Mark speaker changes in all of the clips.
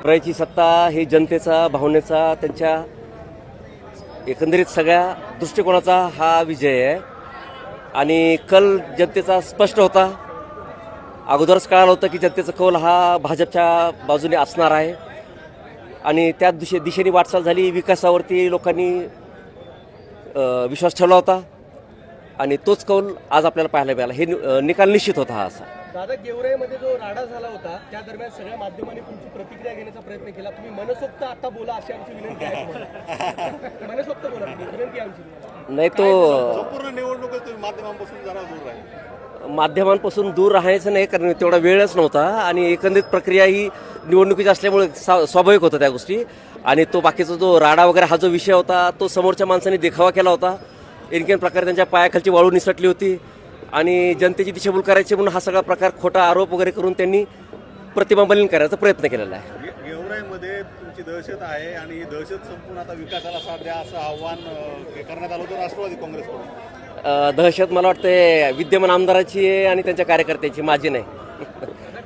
Speaker 1: गेवराईची सत्ता ही जनतेचा, भावनेचा, त्यांच्या एकंदरीत सगळ्या दृष्टिकोनाचा हा विजय आहे. आणि कल जनतेचा स्पष्ट होता. अगोदरच कळालं होतं की जनतेचा कौल हा भाजपच्या बाजूने असणार आहे. आणि त्या दिशेने वाटचाल झाली. विकासावरती लोकांनी विश्वास ठेवला होता आणि तोच कौल आज आपल्याला पाहायला मिळाला. हे निकाल निश्चित होता हा असा.
Speaker 2: दादा, गेवराईमध्ये जो राडा झाला होता त्या दरम्यान सगळ्या माध्यमांनी तुमची प्रतिक्रिया घेण्याचा प्रयत्न केला. तुम्ही मनसोक्त आता बोला अशी आमची विनंती आहे तुम्हाला. मनसोक्त बोला, विनंती आमची.
Speaker 1: नाही तो
Speaker 3: संपूर्ण निवडणूक तुम्ही माध्यमांपासून जरा दूर राहील.
Speaker 1: माध्यमांपासून दूर राहायचं नाही, कारण तेवढा वेळच नव्हता आणि एकंदरीत प्रक्रिया ही निवडणुकीची असल्यामुळे स्वाभाविक होतं त्या गोष्टी. आणि तो बाकीचा जो राडा वगैरे हा जो विषय होता तो समोरच्या माणसाने देखावा केला होता. एनकेन प्रकारे त्यांच्या पायाखालची वाळू निसटली होती आणि जनतेची दिशाभूल करायची म्हणून हा सगळा प्रकार खोटा आरोप वगैरे करून त्यांनी प्रतिमामलिन करायचा प्रयत्न केलेला आहे.
Speaker 3: गेवराईमध्ये तुमची दहशत आहे आणि ही दहशत संपून आता विकासाला साथ द्या असं आव्हान करण्यात आलं होतं राष्ट्रवादी काँग्रेसकडून.
Speaker 1: दहशत मला वाटते विद्यमान आमदाराची आहे आणि त्यांच्या कार्यकर्त्यांची, माझी नाही.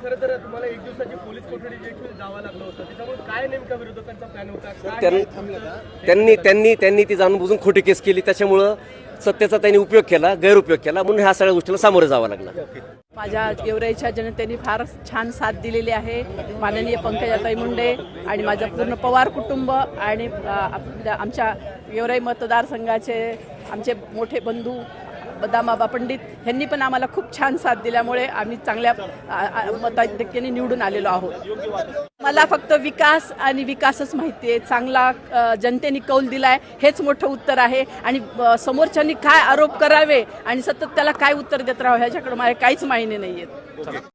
Speaker 2: खरं तर तुम्हाला एक दिवसाची पोलीस कोठडी देखील जावं लागलं होतं. त्याच्यामुळे काय नेमका विरोधकांचा प्लॅन होता?
Speaker 1: त्यांनी ती जाणून बुजून खोटी केस केली. त्याच्यामुळं सत्तेचा त्यांनी उपयोग केला, गैरउपयोग केला, म्हणून ह्या सगळ्या गोष्टीला सामोरं जावं लागलं.
Speaker 4: माझ्या गेवराईच्या जनतेने फार छान साथ दिलेली आहे. माननीय पंकजाताई मुंडे आणि माझं पूर्ण पवार कुटुंब आणि आमच्या गेवराई मतदारसंघाचे आमचे मोठे बंधू दामाबा पंडित यांनी पण आम्हाला खूप छान साथ दिल्यामुळे आम्ही चांगल्या मताधिक्याने निवडून आलेलो आहोत. मला फक्त विकास आणि विकासच माहिती आहे. चांगला जनतेने कौल दिलाय हेच मोठं उत्तर आहे. आणि समोरच्यांनी काय आरोप करावे आणि सतत त्याला काय उत्तर देत राहावं ह्याच्याकडे मला काहीच माहिती नाही आहेत.